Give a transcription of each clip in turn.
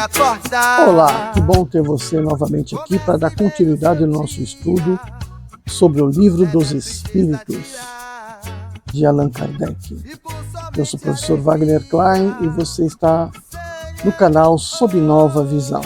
acordar. Olá, que bom ter você novamente aqui para dar continuidade ao nosso estudo sobre o Livro dos Espíritos, de Allan Kardec. Eu sou o professor Wagner Klein e você está no canal Sob Nova Visão.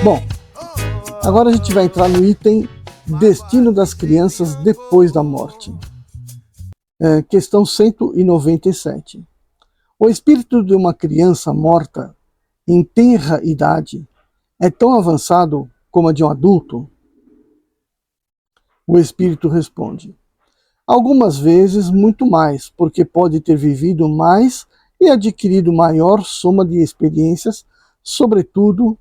Bom, agora a gente vai entrar no item Destino das Crianças Depois da Morte. Questão 197. O espírito de uma criança morta em tenra idade é tão avançado como a de um adulto? O espírito responde: algumas vezes muito mais, porque pode ter vivido mais e adquirido maior soma de experiências, sobretudo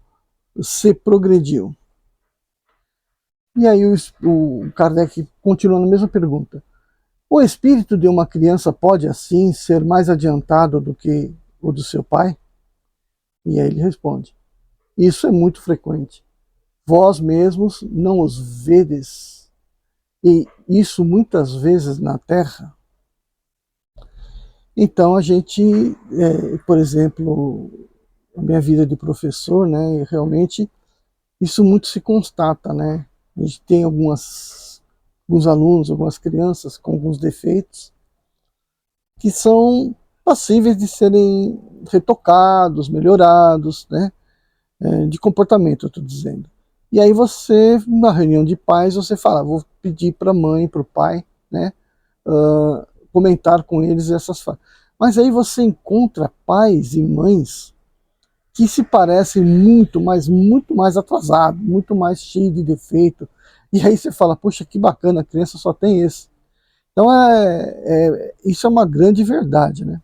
se progrediu. E aí o Kardec continua na mesma pergunta. O espírito de uma criança pode, assim, ser mais adiantado do que o do seu pai? E aí ele responde: isso é muito frequente. Vós mesmos não os vedes, e isso muitas vezes na Terra. Então a gente, por exemplo, a minha vida de professor, né, realmente isso muito se constata, né? A gente tem alguns alunos, algumas crianças com alguns defeitos que são passíveis de serem retocados, melhorados, né? De comportamento, eu estou dizendo. E aí você, na reunião de pais, você fala, vou pedir para a mãe, para o pai, né? Comentar com eles essas falas. Mas aí você encontra pais e mães que se parecem muito mais atrasados, muito mais cheios de defeito. E aí você fala, puxa, que bacana, a criança só tem esse. Então isso é uma grande verdade, né?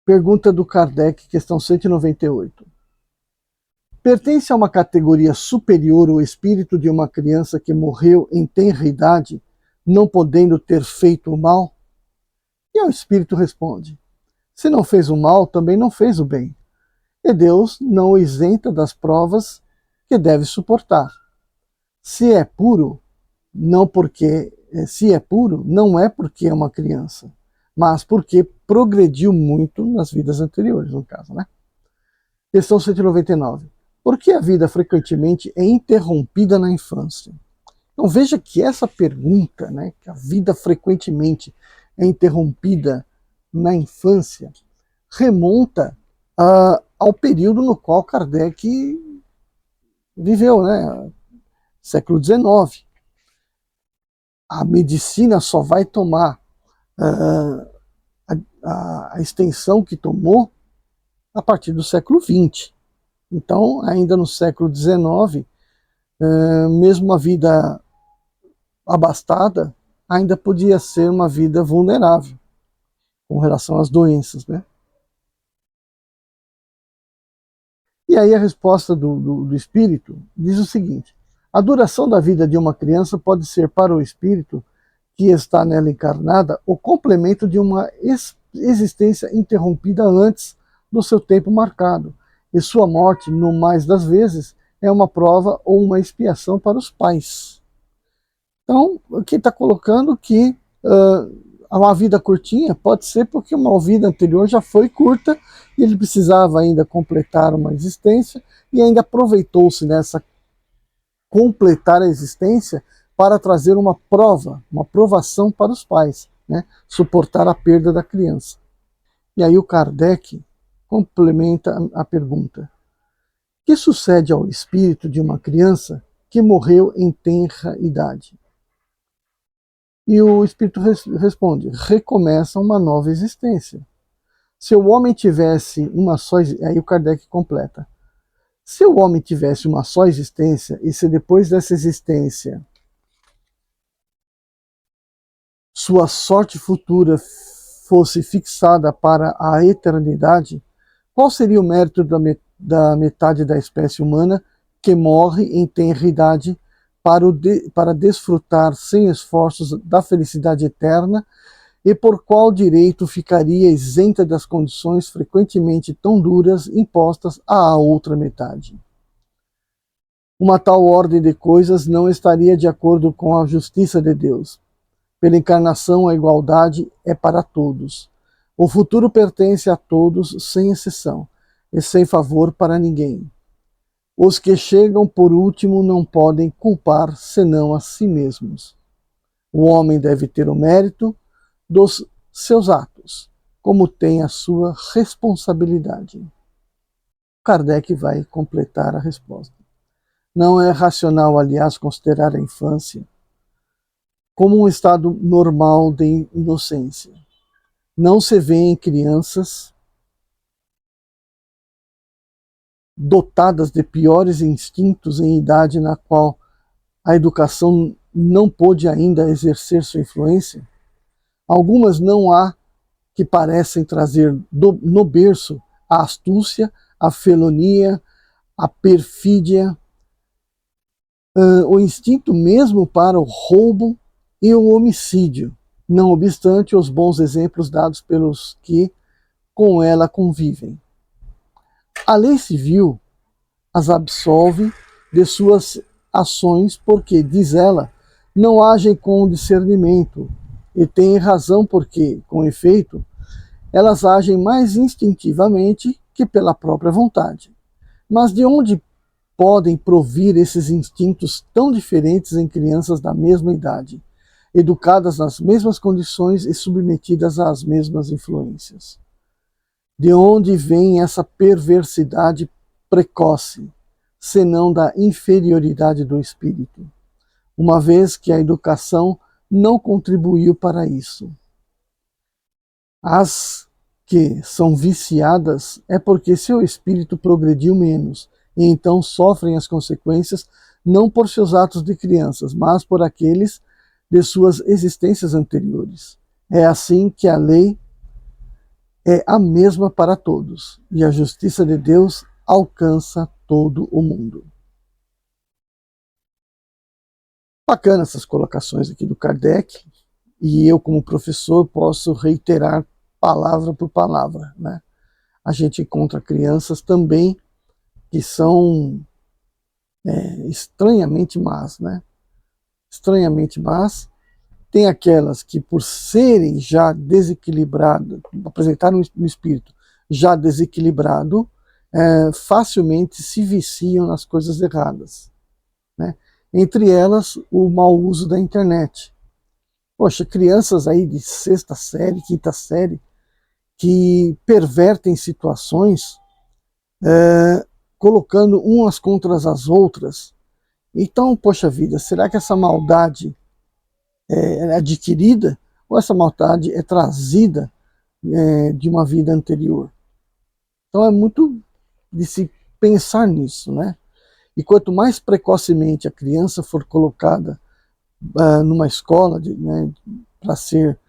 Pergunta do Kardec, questão 198. Pertence a uma categoria superior o espírito de uma criança que morreu em tenra idade, não podendo ter feito o mal? E o espírito responde: se não fez o mal, também não fez o bem. E Deus não o isenta das provas que deve suportar. Se é puro, não é porque é uma criança, mas porque progrediu muito nas vidas anteriores, no caso, né? Questão 199. Por que a vida frequentemente é interrompida na infância? Então veja que essa pergunta, né, que a vida frequentemente é interrompida na infância, remonta ao período no qual Kardec viveu, né? Século XIX. A medicina só vai tomar a extensão que tomou a partir do século XX. Então, ainda no século XIX, mesmo uma vida abastada, ainda podia ser uma vida vulnerável com relação às doenças, né? E aí a resposta do espírito diz o seguinte: a duração da vida de uma criança pode ser para o espírito que está nela encarnada o complemento de uma existência interrompida antes do seu tempo marcado, e sua morte, no mais das vezes, é uma prova ou uma expiação para os pais. Então, aqui está colocando que uma vida curtinha pode ser porque uma vida anterior já foi curta e ele precisava ainda completar uma existência e ainda aproveitou-se nessa completar a existência para trazer uma prova, uma provação para os pais, né? Suportar a perda da criança. E aí o Kardec complementa a pergunta: que sucede ao espírito de uma criança que morreu em tenra idade? E o espírito responde: recomeça uma nova existência. Se o homem tivesse uma só... Aí o Kardec completa: se o homem tivesse uma só existência, e se depois dessa existência sua sorte futura fosse fixada para a eternidade, qual seria o mérito da metade da espécie humana que morre em tenra idade para desfrutar sem esforços da felicidade eterna, e por qual direito ficaria isenta das condições frequentemente tão duras impostas à outra metade? Uma tal ordem de coisas não estaria de acordo com a justiça de Deus. Pela encarnação, a igualdade é para todos. O futuro pertence a todos, sem exceção, e sem favor para ninguém. Os que chegam por último não podem culpar senão a si mesmos. O homem deve ter o mérito dos seus atos, como tem a sua responsabilidade. Kardec vai completar a resposta. Não é racional, aliás, considerar a infância como um estado normal de inocência. Não se vê em crianças dotadas de piores instintos em idade na qual a educação não pôde ainda exercer sua influência. Algumas não há que parecem trazer no berço a astúcia, a felonia, a perfídia, o instinto mesmo para o roubo e o homicídio, não obstante os bons exemplos dados pelos que com ela convivem. A lei civil as absolve de suas ações porque, diz ela, não agem com discernimento, e tem razão porque, com efeito, elas agem mais instintivamente que pela própria vontade. Mas de onde podem provir esses instintos tão diferentes em crianças da mesma idade, educadas nas mesmas condições e submetidas às mesmas influências? De onde vem essa perversidade precoce, senão da inferioridade do espírito, uma vez que a educação não contribuiu para isso? As que são viciadas é porque seu espírito progrediu menos, e então sofrem as consequências não por seus atos de crianças, mas por aqueles de suas existências anteriores. É assim que a lei é a mesma para todos, e a justiça de Deus alcança todo o mundo. Bacana essas colocações aqui do Kardec, e eu, como professor, posso reiterar palavra por palavra, né? A gente encontra crianças também que são estranhamente más, né? Estranhamente más. Tem aquelas que, por serem já desequilibradas, apresentaram no espírito já desequilibrado, facilmente se viciam nas coisas erradas, né? Entre elas, o mau uso da internet. Poxa, crianças aí de sexta série, quinta série, que pervertem situações, colocando umas contra as outras. Então, poxa vida, será que essa maldade é adquirida ou essa maldade é trazida de uma vida anterior? Então é muito de se pensar nisso, né? E quanto mais precocemente a criança for colocada numa escola, né, para ser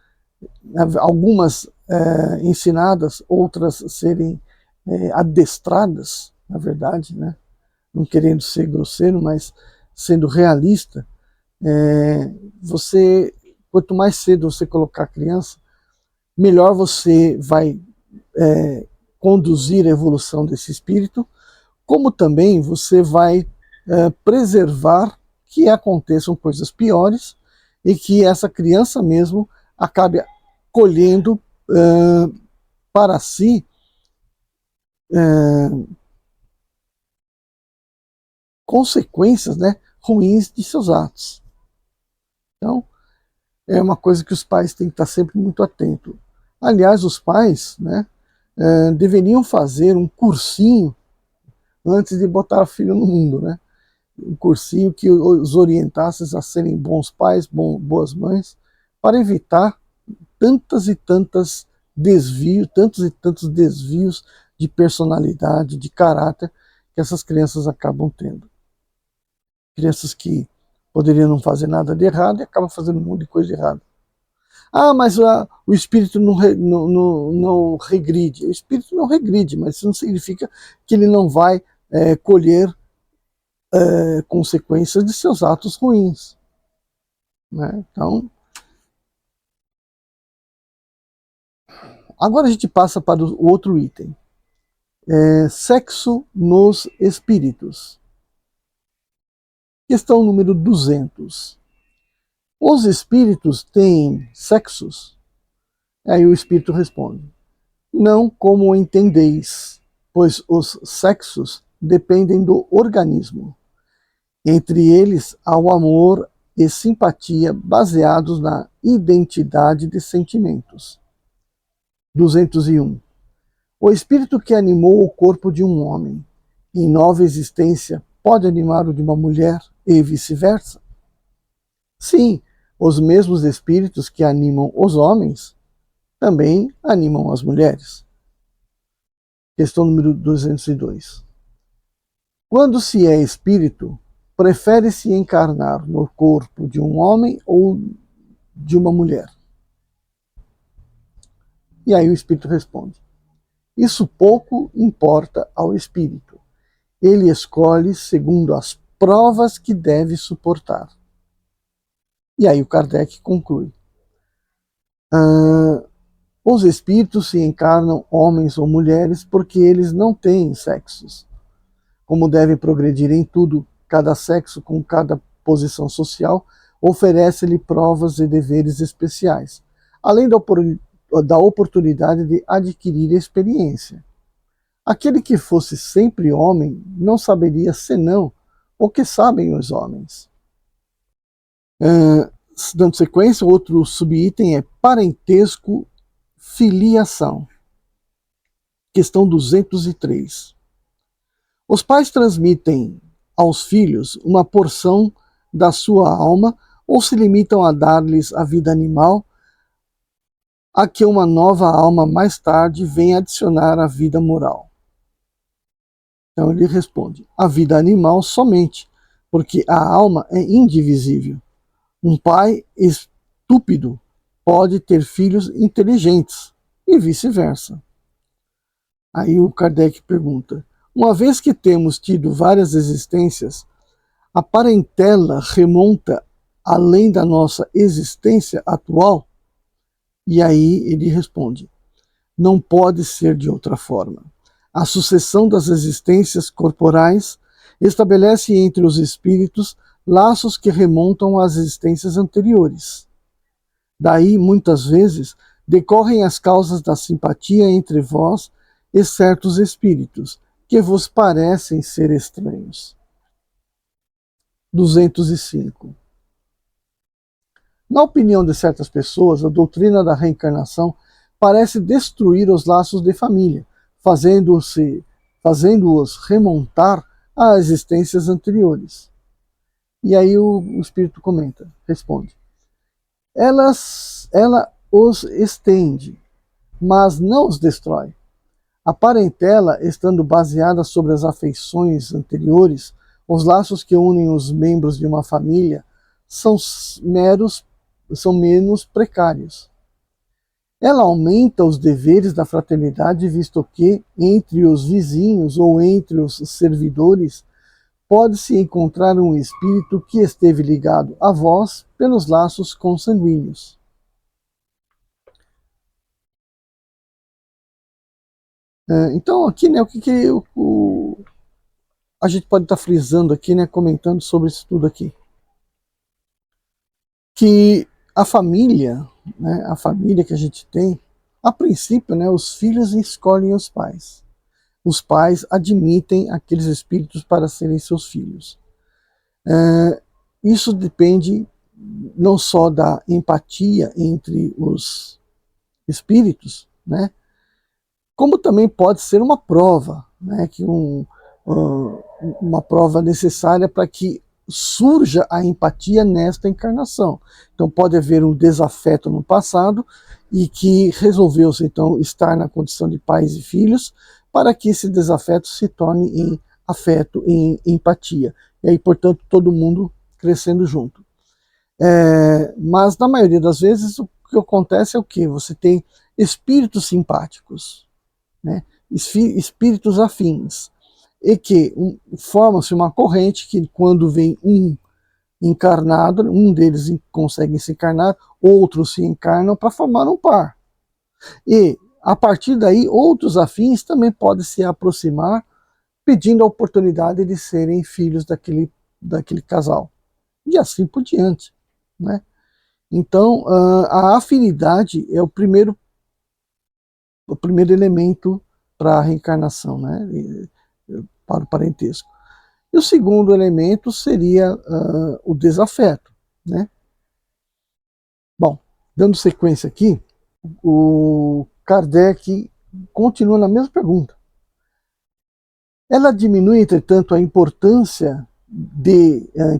algumas ensinadas, outras serem adestradas, na verdade, né? Não querendo ser grosseiro, mas sendo realista, quanto mais cedo você colocar a criança, melhor você vai conduzir a evolução desse espírito, como também você vai preservar que aconteçam coisas piores e que essa criança mesmo acabe colhendo para si consequências, né, ruins de seus atos. Então, é uma coisa que os pais têm que estar sempre muito atentos. Aliás, os pais, né, deveriam fazer um cursinho antes de botar o filho no mundo, né? Um cursinho que os orientasse a serem bons pais, boas mães, para evitar tantos e tantos desvios de personalidade, de caráter que essas crianças acabam tendo. Crianças que poderiam não fazer nada de errado e acabam fazendo um monte de coisa errada. Ah, mas o espírito não regride. O espírito não regride, mas isso não significa que ele não vai colher consequências de seus atos ruins, né? Então, agora a gente passa para o outro item. Sexo nos espíritos. Questão número 200. Os espíritos têm sexos? Aí o espírito responde: não como entendeis, pois os sexos dependem do organismo. Entre eles há o amor e simpatia baseados na identidade de sentimentos. 201. O espírito que animou o corpo de um homem, em nova existência, pode animar o de uma mulher e vice-versa? Sim, os mesmos espíritos que animam os homens também animam as mulheres. Questão número 202. Quando se é espírito, prefere-se encarnar no corpo de um homem ou de uma mulher? E aí o espírito responde: isso pouco importa ao espírito. Ele escolhe segundo as provas que deve suportar. E aí o Kardec conclui: os espíritos se encarnam homens ou mulheres porque eles não têm sexos. Como devem progredir em tudo, cada sexo com cada posição social oferece-lhe provas e deveres especiais, além da oportunidade de adquirir experiência. Aquele que fosse sempre homem não saberia senão o que sabem os homens. Dando sequência, outro subitem é parentesco, filiação. Questão 203. Os pais transmitem aos filhos uma porção da sua alma ou se limitam a dar-lhes a vida animal, a que uma nova alma mais tarde vem adicionar a vida moral? Então ele responde: a vida animal somente, porque a alma é indivisível. Um pai estúpido pode ter filhos inteligentes e vice-versa. Aí o Kardec pergunta: uma vez que temos tido várias existências, a parentela remonta além da nossa existência atual? E aí ele responde: não pode ser de outra forma. A sucessão das existências corporais estabelece entre os espíritos laços que remontam às existências anteriores. Daí, muitas vezes, decorrem as causas da simpatia entre vós e certos espíritos, que vos parecem ser estranhos. 205. Na opinião de certas pessoas, a doutrina da reencarnação parece destruir os laços de família, fazendo-os remontar a existências anteriores. E aí o espírito comenta, responde: ela os estende, mas não os destrói. A parentela, estando baseada sobre as afeições anteriores, os laços que unem os membros de uma família são menos precários. Ela aumenta os deveres da fraternidade, visto que, entre os vizinhos ou entre os servidores, pode-se encontrar um espírito que esteve ligado a vós pelos laços consanguíneos. Então, aqui, né, o que a gente pode estar frisando aqui, né, comentando sobre isso tudo aqui? Que a família, né, a família que a gente tem, a princípio, né, os filhos escolhem os pais. Os pais admitem aqueles espíritos para serem seus filhos. Isso depende não só da empatia entre os espíritos, né, como também pode ser uma prova, né, uma prova necessária para que surja a empatia nesta encarnação. Então pode haver um desafeto no passado e que resolveu-se então estar na condição de pais e filhos para que esse desafeto se torne em afeto, em empatia. E aí, portanto, todo mundo crescendo junto. Mas na maioria das vezes o que acontece é o quê? Você tem espíritos simpáticos, né? Espíritos afins, e que forma-se uma corrente que quando vem um encarnado, um deles consegue se encarnar, outros se encarnam para formar um par. E a partir daí outros afins também podem se aproximar pedindo a oportunidade de serem filhos daquele casal. E assim por diante, né? Então, a afinidade é o primeiro elemento para a reencarnação, né? Para o parentesco. E o segundo elemento seria o desafeto, né? Bom, dando sequência aqui, o Kardec continua na mesma pergunta. Ela diminui, entretanto, a importância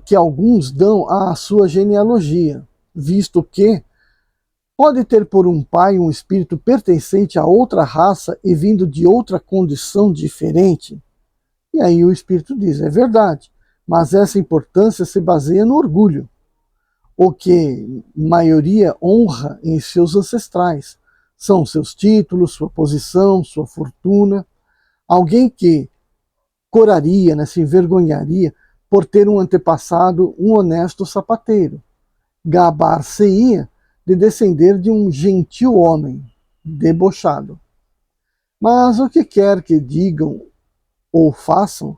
que alguns dão à sua genealogia, visto que pode ter por um pai um espírito pertencente a outra raça e vindo de outra condição diferente. E aí o espírito diz, é verdade, mas essa importância se baseia no orgulho, o que maioria honra em seus ancestrais. São seus títulos, sua posição, sua fortuna. Alguém que coraria, né, se envergonharia por ter um antepassado, um honesto sapateiro. Gabar-se-ia de descender de um gentil homem, debochado. Mas o que quer que digam ou façam,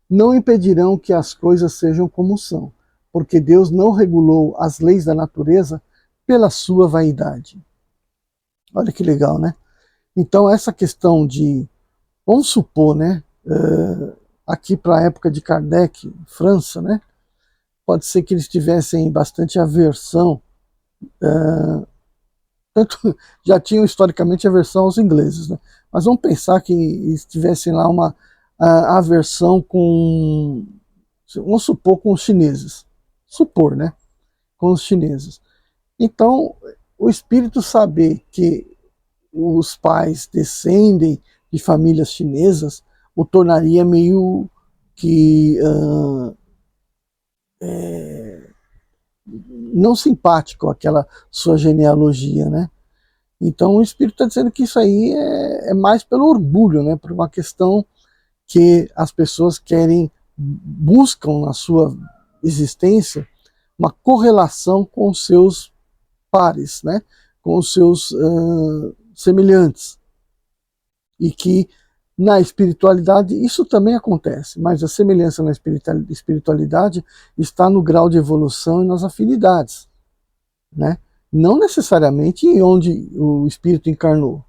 não impedirão que as coisas sejam como são, porque Deus não regulou as leis da natureza pela sua vaidade. Olha que legal, né? Então essa questão de, vamos supor, né, aqui para a época de Kardec, França, né, pode ser que eles tivessem bastante aversão, tanto já tinham historicamente aversão aos ingleses, né, mas vamos pensar que eles tivessem lá uma aversão com, vamos supor, com os chineses, supor, né, com os chineses. Então, o espírito saber que os pais descendem de famílias chinesas o tornaria meio que não simpático aquela sua genealogia, né? Então o espírito está dizendo que isso aí é mais pelo orgulho, né? Por uma questão que as pessoas querem, buscam na sua existência uma correlação com os seus pares, né? Com os seus semelhantes. E que na espiritualidade isso também acontece, mas a semelhança na espiritualidade está no grau de evolução e nas afinidades, né? Não necessariamente em onde o espírito encarnou.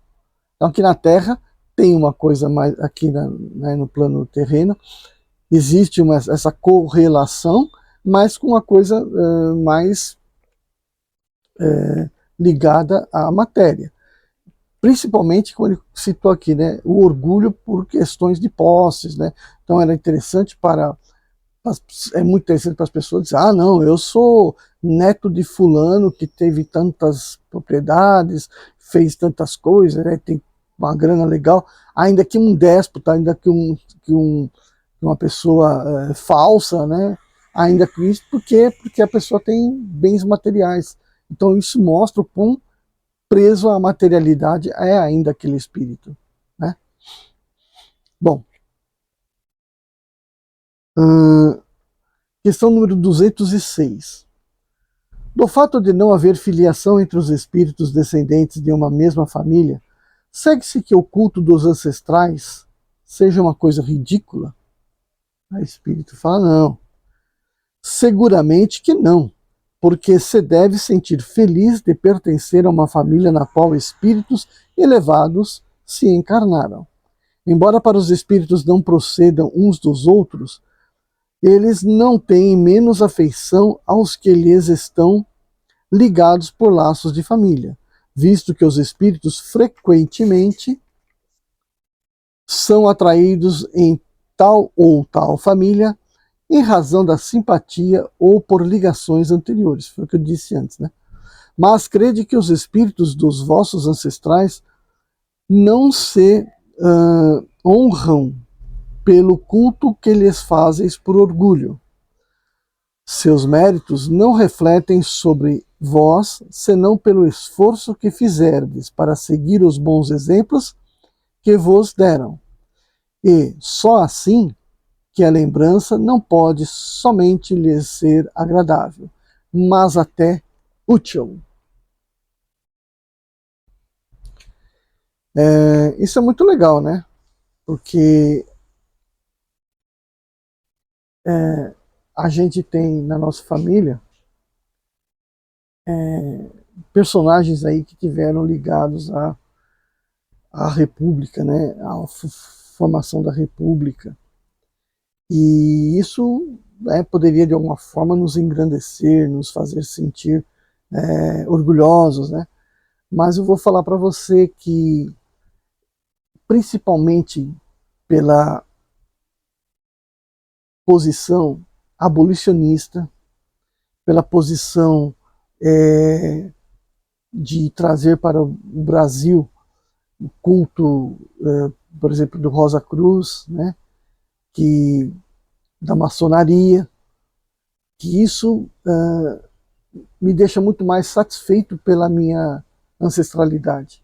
Então aqui na Terra tem uma coisa mais, aqui né, no plano terreno, existe essa correlação, mas com uma coisa mais ligada à matéria. Principalmente quando ele citou aqui, né, o orgulho por questões de posses, né? Então era interessante é muito interessante para as pessoas dizer, ah, não, eu sou neto de fulano que teve tantas propriedades, fez tantas coisas, né, tem uma grana legal, ainda que um déspota, ainda que uma pessoa falsa, né, ainda que isso, porque a pessoa tem bens materiais. Então isso mostra o quão preso à materialidade é ainda aquele espírito, né? Bom, questão número 206. Do fato de não haver filiação entre os espíritos descendentes de uma mesma família, segue-se que o culto dos ancestrais seja uma coisa ridícula? O espírito fala, não. Seguramente que não, porque se deve sentir feliz de pertencer a uma família na qual espíritos elevados se encarnaram. Embora para os espíritos não procedam uns dos outros, eles não têm menos afeição aos que lhes estão ligados por laços de família, visto que os espíritos frequentemente são atraídos em tal ou tal família em razão da simpatia ou por ligações anteriores. Foi o que eu disse antes, né? Mas crede que os espíritos dos vossos ancestrais não se honram pelo culto que lhes fazeis por orgulho. Seus méritos não refletem sobre vós, senão pelo esforço que fizerdes para seguir os bons exemplos que vos deram. E só assim que a lembrança não pode somente lhes ser agradável, mas até útil. Isso é muito legal, né? Porque a gente tem na nossa família personagens aí que tiveram ligados à República, né, à formação da República. E isso poderia, de alguma forma, nos engrandecer, nos fazer sentir orgulhosos, né? Mas eu vou falar para você que, principalmente pela posição abolicionista, pela posição de trazer para o Brasil o culto, por exemplo, do Rosa Cruz, né? Da maçonaria, que isso me deixa muito mais satisfeito pela minha ancestralidade.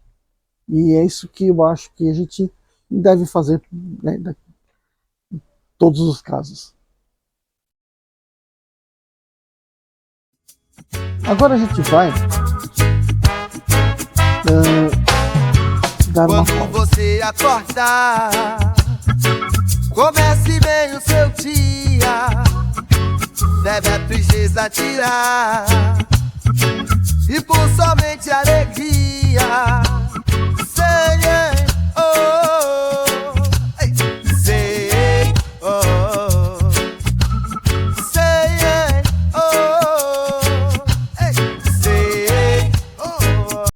E é isso que eu acho que a gente deve fazer, né, em todos os casos. Agora a gente vai dar uma pausa. Quando você acordar, comece bem o seu dia, deve a tristeza tirar e por somente alegria